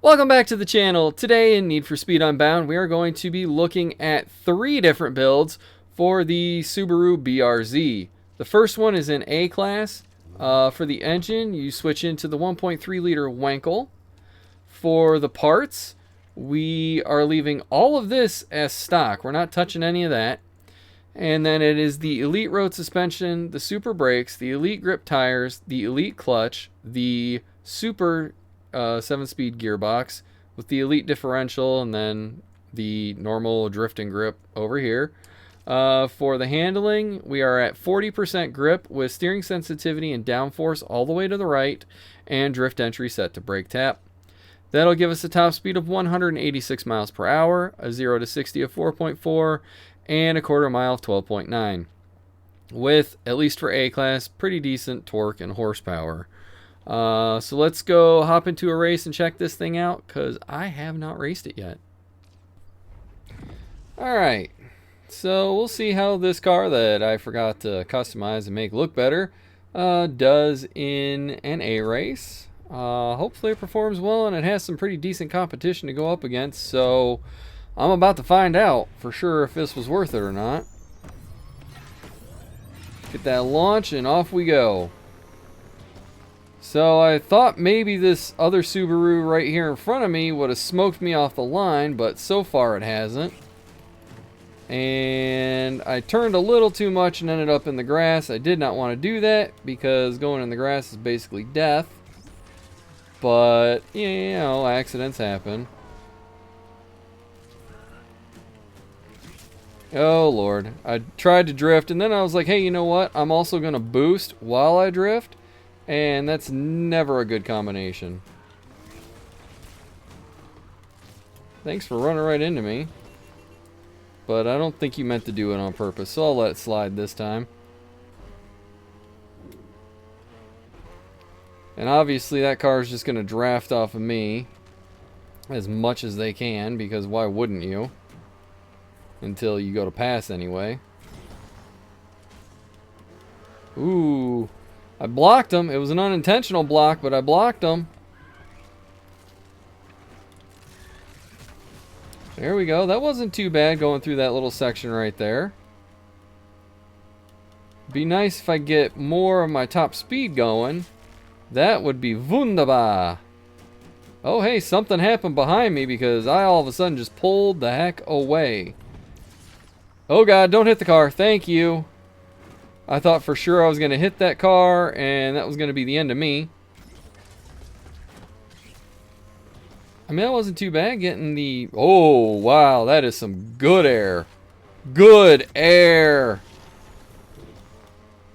Welcome back to the channel. Today in Need for Speed Unbound, we are going to be looking at 3 different builds for the Subaru BRZ. The first one is in A class. For the engine, you switch into the 1.3 liter Wankel. For the parts, we are leaving all of this as stock. We're not touching any of that. And then it is the Elite Road Suspension, the Super Brakes, the Elite Grip Tires, the Elite Clutch, the Super 7-speed gearbox with the Elite Differential, and then the normal drift and grip over here. For the handling, we are at 40% grip with steering sensitivity and downforce all the way to the right, and drift entry set to brake tap. That'll give us a top speed of 186 miles per hour, a 0 to 60 of 4.4, and a quarter mile of 12.9. With, at least for A class, pretty decent torque and horsepower. So let's go hop into a race and check this thing out, because I have not raced it yet. Alright, so we'll see how this car that I forgot to customize and make look better does in an A race. Hopefully it performs well, and it has some pretty decent competition to go up against, so I'm about to find out for sure if this was worth it or not. Get that launch and off we go. So I thought maybe this other Subaru right here in front of me would have smoked me off the line, but so far it hasn't. And I turned a little too much and ended up in the grass. I did not want to do that because going in the grass is basically death. But, you know, accidents happen. Oh Lord, I tried to drift and then I was like, hey, you know what? I'm also going to boost while I drift. And that's never a good combination. Thanks for running right into me. But I don't think you meant to do it on purpose, so I'll let it slide this time. And obviously that car is just going to draft off of me as much as they can, because why wouldn't you? Until you go to pass anyway. Ooh. I blocked him. It was an unintentional block, but I blocked him. There we go. That wasn't too bad going through that little section right there. Be nice if I get more of my top speed going. That would be wunderbar. Oh, hey, something happened behind me because I all of a sudden just pulled the heck away. Oh, God, don't hit the car. Thank you. I thought for sure I was going to hit that car, and that was going to be the end of me. I mean, that wasn't too bad getting the... Oh, wow, that is some good air. Good air.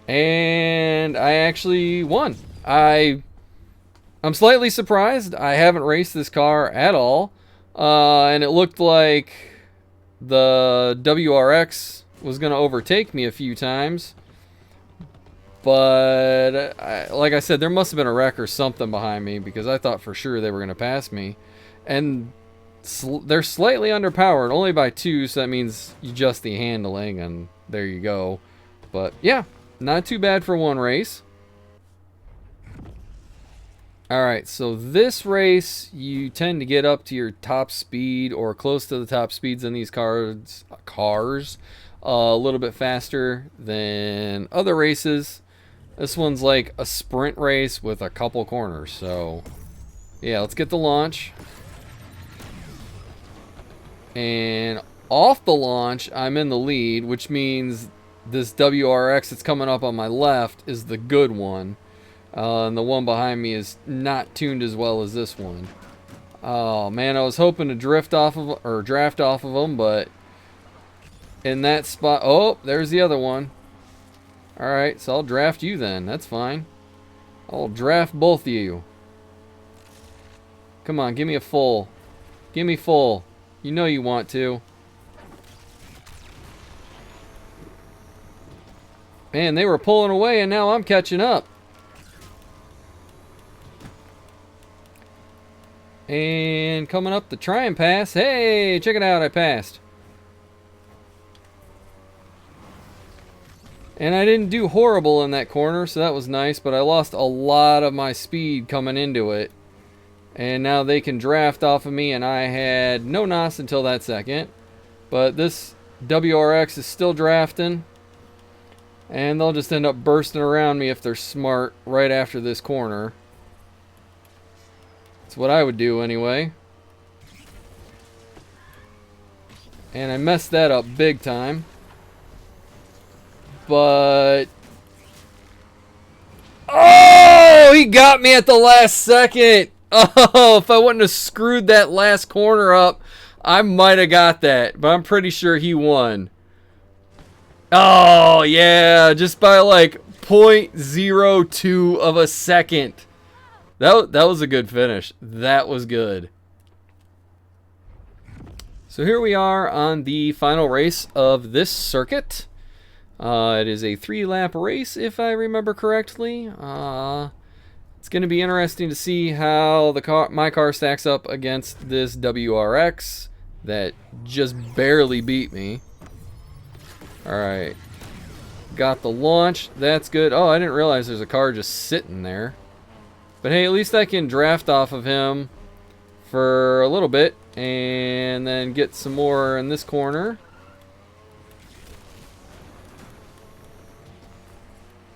And I actually won. I'm slightly surprised. I haven't raced this car at all. And it looked like the WRX was going to overtake me a few times. But, like I said, there must have been a wreck or something behind me because I thought for sure they were going to pass me. And they're slightly underpowered, only by 2, so that means you adjust the handling, and there you go. But, yeah, not too bad for one race. Alright, so this race, you tend to get up to your top speed or close to the top speeds in these cars a little bit faster than other races. This one's like a sprint race with a couple corners, so yeah, let's get the launch. And off the launch, I'm in the lead, which means this WRX that's coming up on my left is the good one. And the one behind me is not tuned as well as this one. Oh man, I was hoping to draft off of them, but in that spot, oh, there's the other one. Alright, so I'll draft you then. That's fine. I'll draft both of you. Come on, give me a full. Give me full. You know you want to. Man, they were pulling away and now I'm catching up. And coming up to try and pass. Hey, check it out, I passed. And I didn't do horrible in that corner, so that was nice, but I lost a lot of my speed coming into it. And now they can draft off of me, and I had no NOS until that second. But this WRX is still drafting. And they'll just end up bursting around me if they're smart right after this corner. That's what I would do anyway. And I messed that up big time. But... oh, he got me at the last second. Oh, if I wouldn't have screwed that last corner up, I might have got that. But I'm pretty sure he won. Oh, yeah, just by like 0.02 of a second. That was a good finish. That was good. So here we are on the final race of this circuit. It is a 3-lap race, if I remember correctly. It's going to be interesting to see how my car stacks up against this WRX that just barely beat me. Alright. Got the launch. That's good. Oh, I didn't realize there's a car just sitting there. But hey, at least I can draft off of him for a little bit and then get some more in this corner.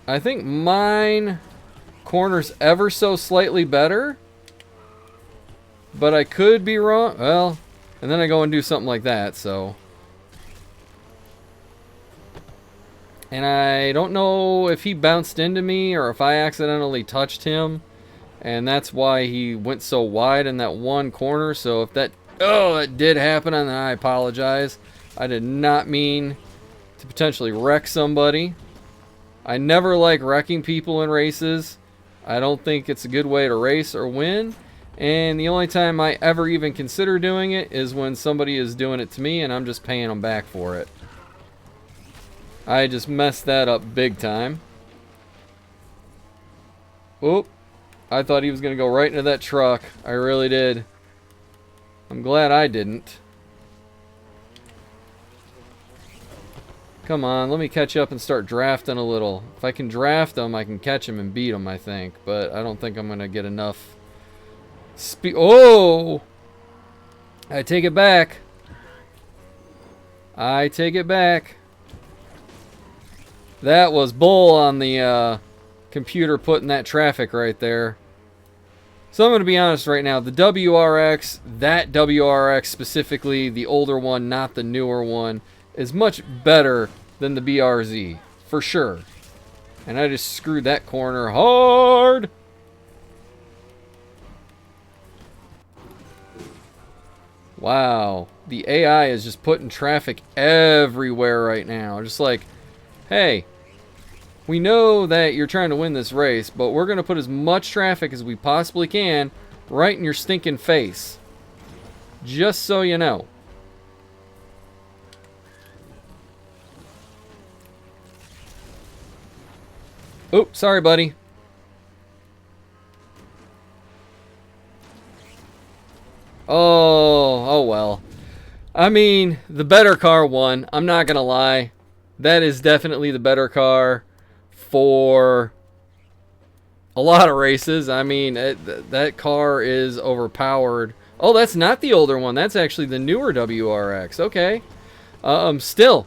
I think mine corner's ever so slightly better, but I could be wrong. Well, and then I go and do something like that, so. And I don't know if he bounced into me or if I accidentally touched him, and that's why he went so wide in that one corner. So if that, that did happen, and I apologize. I did not mean to potentially wreck somebody. I never like wrecking people in races. I don't think it's a good way to race or win. And the only time I ever even consider doing it is when somebody is doing it to me and I'm just paying them back for it. I just messed that up big time. Oop. I thought he was going to go right into that truck. I really did. I'm glad I didn't. Come on, let me catch up and start drafting a little. If I can draft him, I can catch him and beat him, I think. But I don't think I'm going to get enough speed. Oh! I take it back. I take it back. That was bull on the computer putting that traffic right there. So I'm going to be honest right now. The WRX, that WRX specifically, the older one, not the newer one, is much better than the BRZ, for sure. And I just screwed that corner hard. Wow. The AI is just putting traffic everywhere right now. Just like, hey, we know that you're trying to win this race, but we're going to put as much traffic as we possibly can right in your stinking face. Just so you know. Oops, sorry, buddy. Oh well. I mean, the better car won. I'm not gonna lie. That is definitely the better car for a lot of races. I mean, that car is overpowered. Oh, that's not the older one. That's actually the newer WRX. Okay. Still,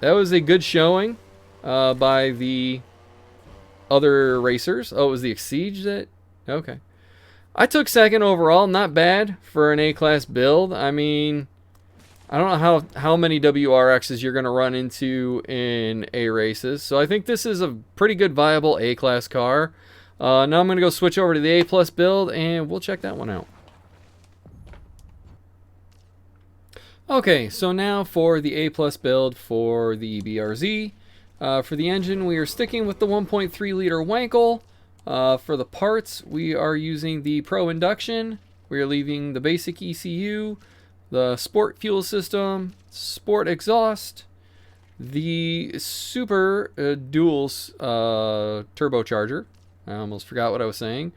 that was a good showing by the other racers. Oh, it was the Exige that... okay. I took second overall. Not bad for an A-class build. I mean, I don't know how many WRXs you're going to run into in A races. So I think this is a pretty good viable A-class car. Now I'm going to go switch over to the A-plus build, and we'll check that one out. Okay, so now for the A-plus build for the BRZ. For the engine, we are sticking with the 1.3 liter Wankel. For the parts, we are using the Pro Induction. We are leaving the basic ECU, the Sport fuel system, Sport exhaust, the Super dual turbocharger. I almost forgot what I was saying.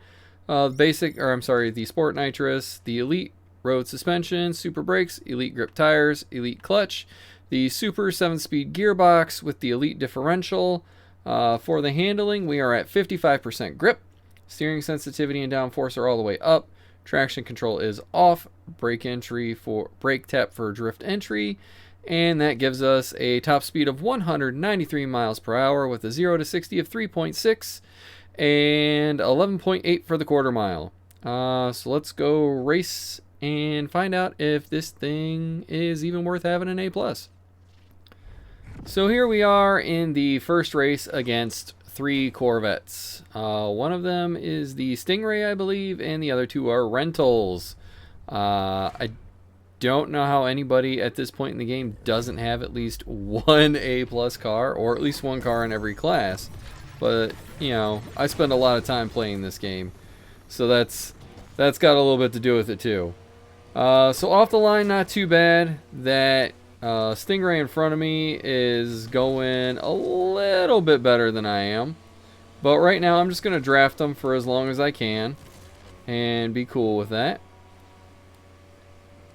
The Sport nitrous, the Elite road suspension, Super brakes, Elite grip tires, Elite clutch, the Super 7-speed gearbox with the Elite differential. For the handling, we are at 55% grip. Steering sensitivity and downforce are all the way up. Traction control is off. Brake tap for drift entry. And that gives us a top speed of 193 miles per hour with a 0 to 60 of 3.6 and 11.8 for the quarter mile. So let's go race and find out if this thing is even worth having an A+. So here we are in the first race against 3 Corvettes. One of them is the Stingray, I believe, and the other 2 are rentals. I don't know how anybody at this point in the game doesn't have at least one A+ car, or at least one car in every class. But, you know, I spend a lot of time playing this game, so that's got a little bit to do with it too. So off the line, not too bad. That Stingray in front of me is going a little bit better than I am. But right now I'm just going to draft them for as long as I can and be cool with that.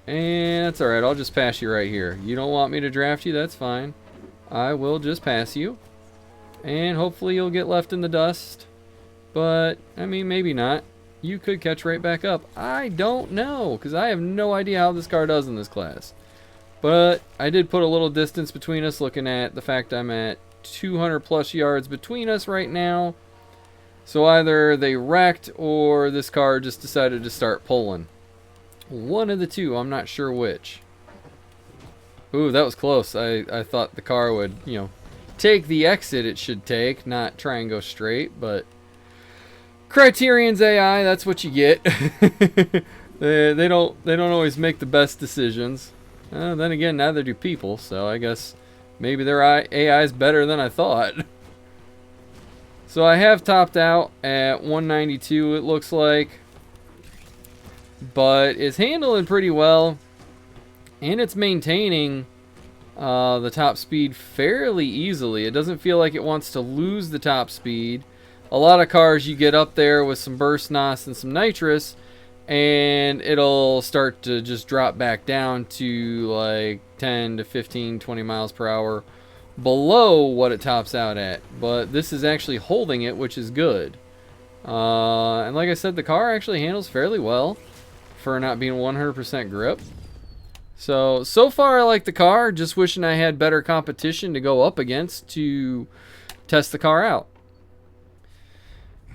And that's alright, I'll just pass you right here. You don't want me to draft you, that's fine. I will just pass you. And hopefully you'll get left in the dust. But, I mean, maybe not. You could catch right back up. I don't know, because I have no idea how this car does in this class. But I did put a little distance between us, looking at the fact I'm at 200 plus yards between us right now. So either they wrecked or this car just decided to start pulling. One of the two, I'm not sure which. Ooh, that was close. I thought the car would, you know, take the exit it should take, not try and go straight, but Criterion's AI, that's what you get. they don't always make the best decisions. Then again, neither do people, so I guess maybe their AI is better than I thought. So I have topped out at 192, it looks like. But it's handling pretty well. And it's maintaining the top speed fairly easily. It doesn't feel like it wants to lose the top speed. A lot of cars, you get up there with some burst NOS and some nitrous, and it'll start to just drop back down to like 10 to 15, 20 miles per hour below what it tops out at. But this is actually holding it, which is good. And like I said, the car actually handles fairly well for not being 100% grip. So far I like the car, just wishing I had better competition to go up against to test the car out.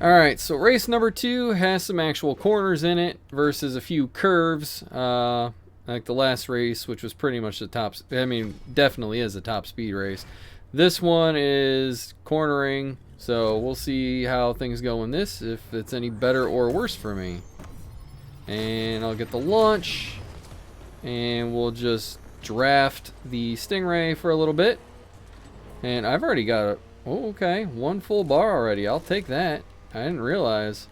Alright, so race number 2 has some actual corners in it versus a few curves. Like the last race, which was pretty much the top, I mean, definitely is a top speed race. This one is cornering, so we'll see how things go in this, if it's any better or worse for me. And I'll get the launch, and we'll just draft the Stingray for a little bit. And I've already got a, oh, okay, 1 full bar already. I'll take that. I didn't realize.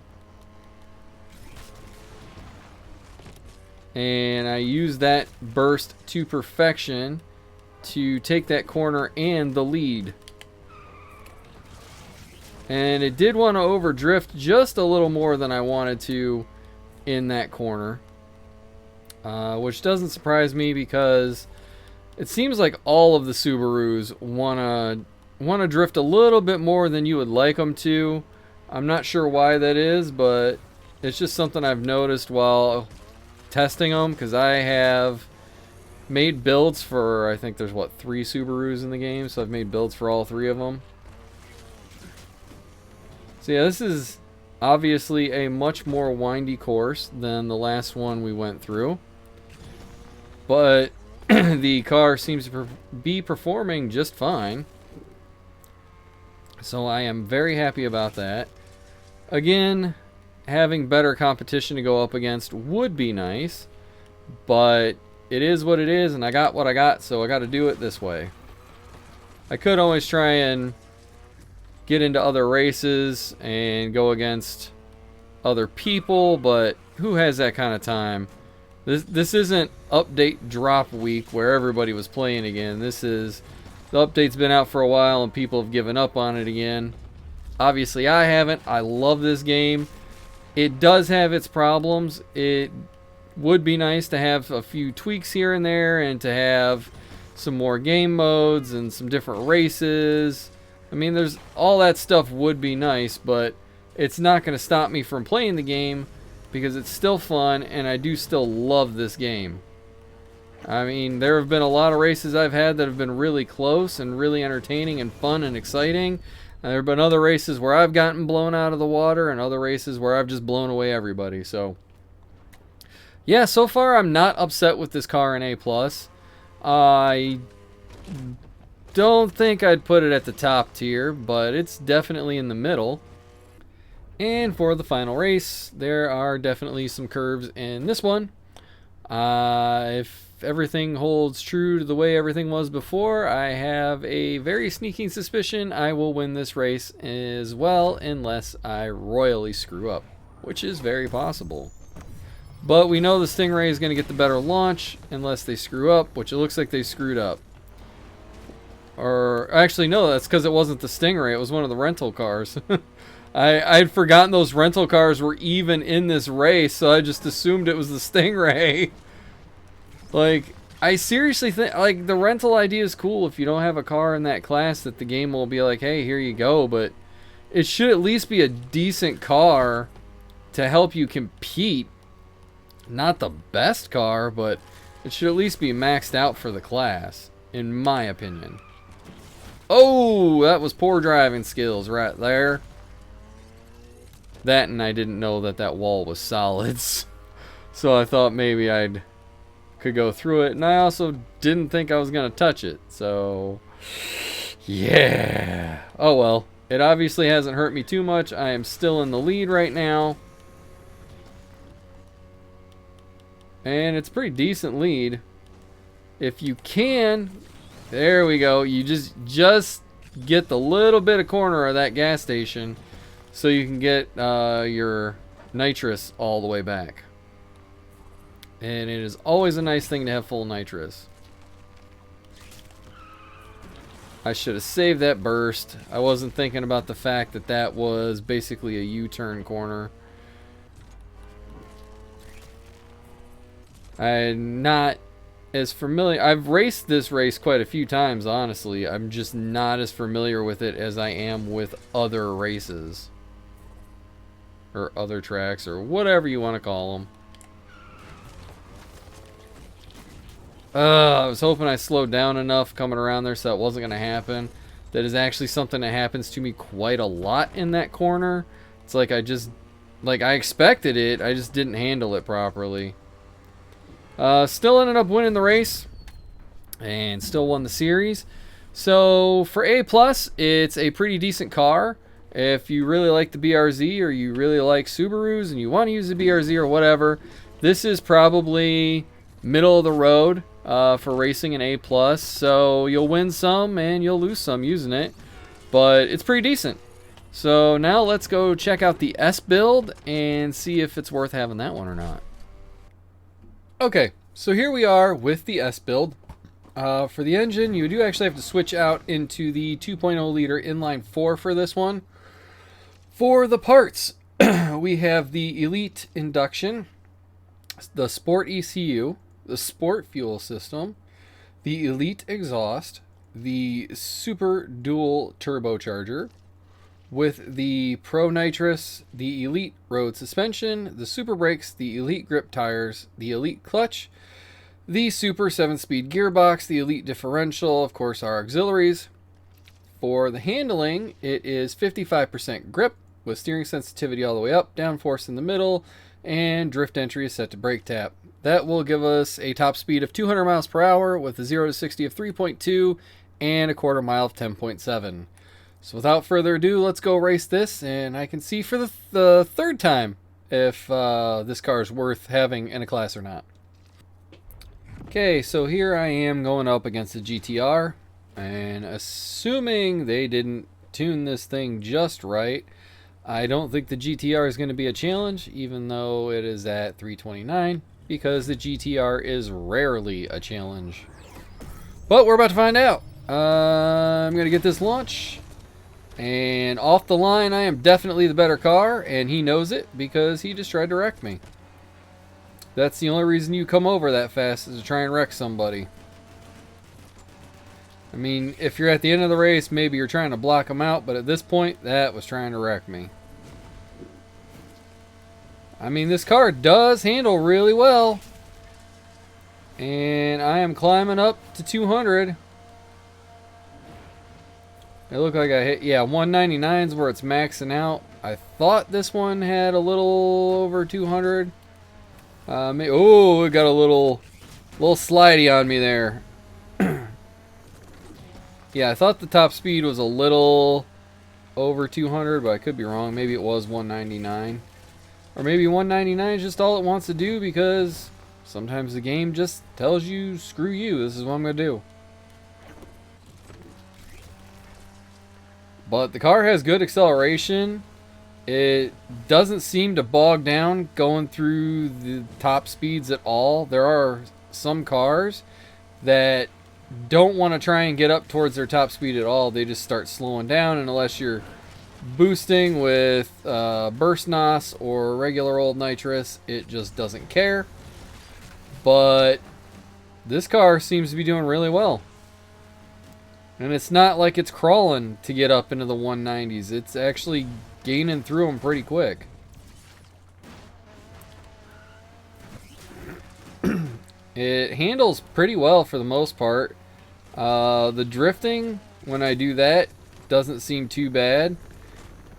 And I used that burst to perfection to take that corner and the lead. And it did want to overdrift just a little more than I wanted to in that corner. Which doesn't surprise me because it seems like all of the Subarus want to drift a little bit more than you would like them to. I'm not sure why that is, but it's just something I've noticed while testing them, because I have made builds for, I think there's what, 3 Subarus in the game, so I've made builds for all 3 of them. So yeah, this is obviously a much more windy course than the last one we went through, but the car seems to be performing just fine, so I am very happy about that. Again, having better competition to go up against would be nice, but it is what it is, and I got what I got, so I got to do it this way. I could always try and get into other races and go against other people, but who has that kind of time? This isn't update drop week where everybody was playing again. This is, the update's been out for a while and people have given up on it again. Obviously I haven't. I love this game. It does have its problems. It would be nice to have a few tweaks here and there and to have some more game modes and some different races. I mean, all that stuff would be nice, but it's not going to stop me from playing the game because it's still fun, and I do still love this game. I mean, there have been a lot of races I've had that have been really close and really entertaining and fun and exciting. And there have been other races where I've gotten blown out of the water, and other races where I've just blown away everybody. So, yeah, so far I'm not upset with this car in A+. I don't think I'd put it at the top tier, but it's definitely in the middle. And for the final race, there are definitely some curves in this one. If everything holds true to the way everything was before, I have a very sneaking suspicion I will win this race as well, unless I royally screw up, which is very possible. But we know the Stingray is going to get the better launch unless they screw up, which it looks like they screwed up. Or actually, no, that's because it wasn't the Stingray. It was one of the rental cars. I'd forgotten those rental cars were even in this race, so I just assumed it was the Stingray. Like, I seriously think, like, the rental idea is cool if you don't have a car in that class, that the game will be like, hey, here you go, but it should at least be a decent car to help you compete. Not the best car, but it should at least be maxed out for the class, in my opinion. Oh, that was poor driving skills right there. That, and I didn't know that that wall was solids. So I thought maybe I could go through it. And I also didn't think I was going to touch it. So, yeah. Oh well. It obviously hasn't hurt me too much. I am still in the lead right now. And it's a pretty decent lead. If you can, there we go. You just get the little bit of corner of that gas station, so you can get your nitrous all the way back. And it is always a nice thing to have full nitrous. I should have saved that burst. I wasn't thinking about the fact that that was basically a U-turn corner. I'm not as familiar. I've raced this race quite a few times, honestly. I'm just not as familiar with it as I am with other races. Or other tracks, or whatever you want to call them. I was hoping I slowed down enough coming around there so that wasn't going to happen. That is actually something that happens to me quite a lot in that corner. It's like I expected it, I just didn't handle it properly. Still ended up winning the race. And still won the series. So for A+, it's a pretty decent car. If you really like the BRZ, or you really like Subarus and you want to use the BRZ or whatever, this is probably middle of the road for racing an A+. So you'll win some and you'll lose some using it, but it's pretty decent. So now let's go check out the S build and see if it's worth having that one or not. Okay, so here we are with the S build. For the engine, you do actually have to switch out into the 2.0 liter inline 4 for this one. For the parts, we have the Elite induction, the Sport ECU, the Sport fuel system, the Elite exhaust, the Super dual turbocharger, with the Pro nitrous, the Elite road suspension, the Super brakes, the Elite grip tires, the Elite clutch, the Super 7-speed gearbox, the Elite differential, of course our auxiliaries. For the handling, it is 55% grip, with steering sensitivity all the way up, downforce in the middle, and drift entry is set to brake tap. That will give us a top speed of 200 miles per hour with a 0 to 60 of 3.2 and a quarter mile of 10.7. So without further ado, let's go race this, and I can see for the third time if this car is worth having in a class or not. Okay, so here I am going up against the GTR, and assuming they didn't tune this thing just right, I don't think the GTR is going to be a challenge, even though it is at 329, because the GTR is rarely a challenge. But we're about to find out. I'm going to get this launch, and off the line I am definitely the better car, and he knows it because he just tried to wreck me. That's the only reason you come over that fast, is to try and wreck somebody. I mean, if you're at the end of the race, maybe you're trying to block them out, but at this point, that was trying to wreck me. I mean, this car does handle really well. And I am climbing up to 200. It looked like I hit, yeah, 199 is where it's maxing out. I thought this one had a little over 200. Oh, it got a little slidey on me there. Yeah, I thought the top speed was a little over 200, but I could be wrong. Maybe it was 199. Or maybe 199 is just all it wants to do because sometimes the game just tells you, screw you, this is what I'm going to do. But the car has good acceleration. It doesn't seem to bog down going through the top speeds at all. There are some cars that don't want to try and get up towards their top speed at all. They just start slowing down, and unless you're boosting with burst NOS or regular old nitrous, it just doesn't care. But this car seems to be doing really well. And it's not like it's crawling to get up into the 190s. It's actually gaining through them pretty quick. It handles pretty well for the most part. The drifting, when I do that, doesn't seem too bad.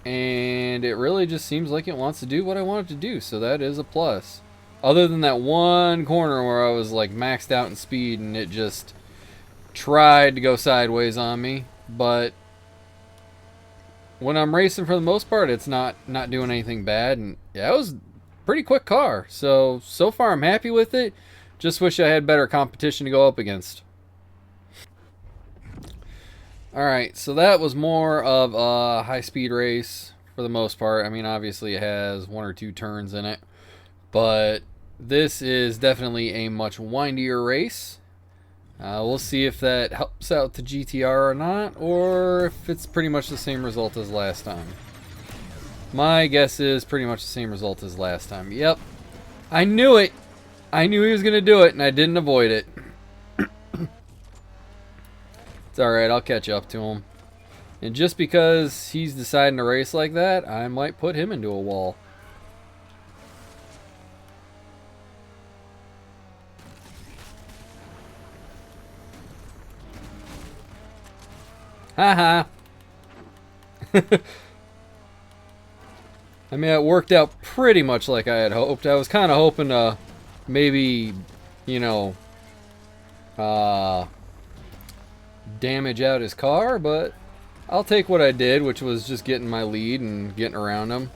And it really just seems like it wants to do what I want it to do. So that is a plus. Other than that one corner where I was like maxed out in speed and it just tried to go sideways on me. But when I'm racing, for the most part, it's not doing anything bad. And yeah, it was a pretty quick car. So far I'm happy with it. Just wish I had better competition to go up against. Alright, so that was more of a high-speed race for the most part. I mean, obviously it has one or two turns in it. But this is definitely a much windier race. We'll see if that helps out the GTR or not, or if it's pretty much the same result as last time. My guess is pretty much the same result as last time. Yep. I knew it! I knew he was going to do it, and I didn't avoid it. It's alright, I'll catch up to him. And just because he's deciding to race like that, I might put him into a wall. Haha. I mean, it worked out pretty much like I had hoped. I was kind of hoping to maybe, you know, damage out his car, but I'll take what I did, which was just getting my lead and getting around him.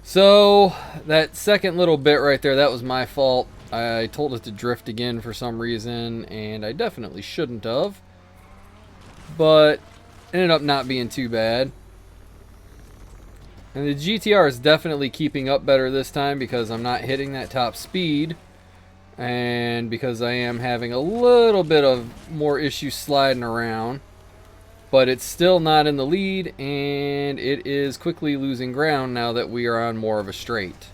So that second little bit right there, that was my fault. I told it to drift again for some reason, and I definitely shouldn't have. But ended up not being too bad. And the GTR is definitely keeping up better this time because I'm not hitting that top speed. And because I am having a little bit of more issues sliding around. But it's still not in the lead, and it is quickly losing ground now that we are on more of a straight.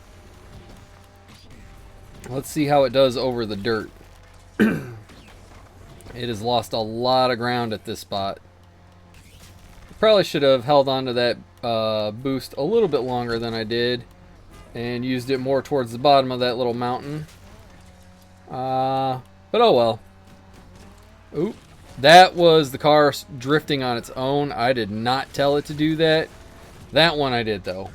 Let's see how it does over the dirt. It has lost a lot of ground at this spot. Probably should have held on to that boost a little bit longer than I did and used it more towards the bottom of that little mountain. But oh well. Oop. That was the car drifting on its own. I did not tell it to do that. That one I did, though.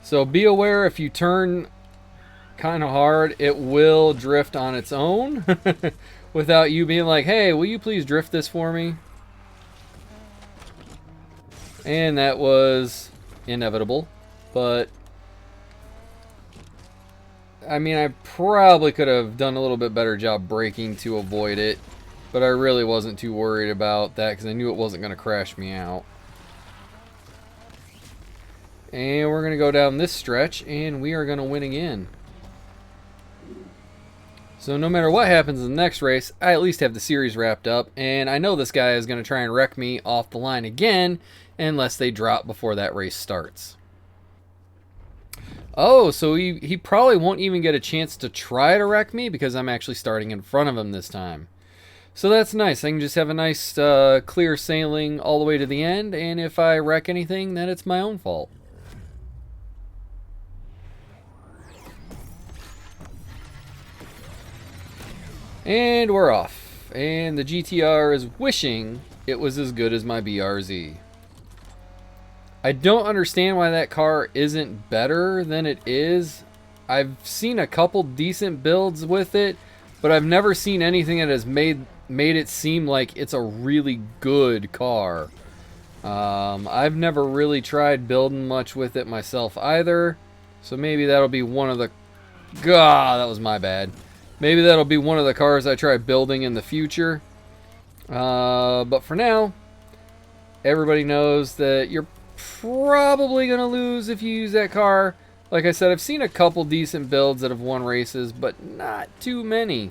So be aware, if you turn kind of hard, it will drift on its own without you being like, hey, will you please drift this for me? And that was inevitable. But I mean, I probably could have done a little bit better job braking to avoid it. But I really wasn't too worried about that because I knew it wasn't going to crash me out. And we're going to go down this stretch and we are going to win again. So no matter what happens in the next race, I at least have the series wrapped up. And I know this guy is going to try and wreck me off the line again unless they drop before that race starts. Oh, so he probably won't even get a chance to try to wreck me because I'm actually starting in front of him this time. So that's nice. I can just have a nice clear sailing all the way to the end, and if I wreck anything, then it's my own fault. And we're off. And the GTR is wishing it was as good as my BRZ. I don't understand why that car isn't better than it is. I've seen a couple decent builds with it, but I've never seen anything that has made it seem like it's a really good car. I've never really tried building much with it myself either, so maybe that'll be one of the... God, that was my bad. Maybe that'll be one of the cars I try building in the future. But for now, everybody knows that you're probably going to lose if you use that car. Like I said, I've seen a couple decent builds that have won races, but not too many.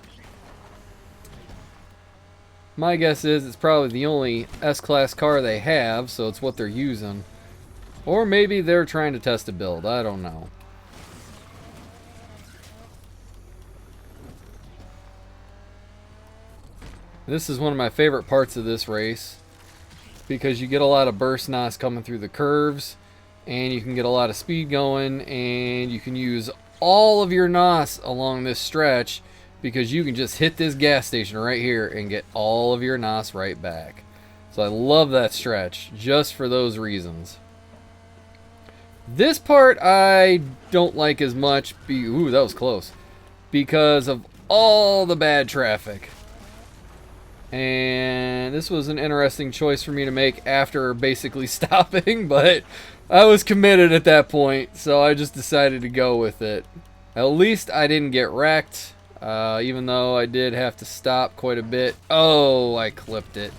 My guess is it's probably the only S-Class car they have, so it's what they're using. Or maybe they're trying to test a build. I don't know. This is one of my favorite parts of this race, because you get a lot of burst NOS coming through the curves, and you can get a lot of speed going, and you can use all of your NOS along this stretch, because you can just hit this gas station right here and get all of your NOS right back. So I love that stretch just for those reasons. This part I don't like as much. Ooh, that was close. Because of all the bad traffic. And this was an interesting choice for me to make after basically stopping, but I was committed at that point, so I just decided to go with it. At least I didn't get wrecked. Even though I did have to stop quite a bit. Oh, I clipped it.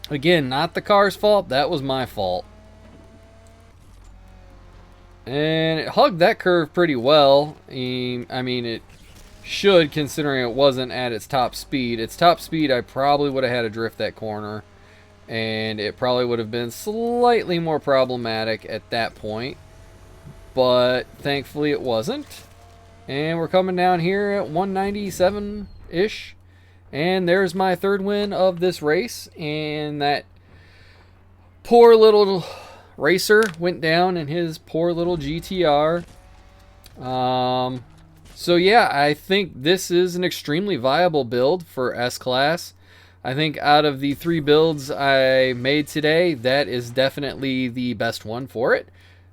Again, not the car's fault. That was my fault. And it hugged that curve pretty well. I mean, it should, considering it wasn't at its top speed. Its top speed, I probably would have had to drift that corner. And it probably would have been slightly more problematic at that point. But thankfully it wasn't. And we're coming down here at 197-ish. And there's my third win of this race. And that poor little racer went down in his poor little GTR. So yeah, I think this is an extremely viable build for S-Class. I think out of the 3 builds I made today, that is definitely the best one for it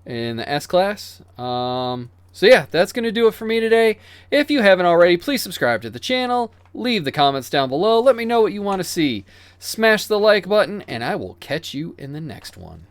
in the S-Class. So yeah, that's going to do it for me today. If you haven't already, please subscribe to the channel. Leave the comments down below. Let me know what you want to see. Smash the like button, and I will catch you in the next one.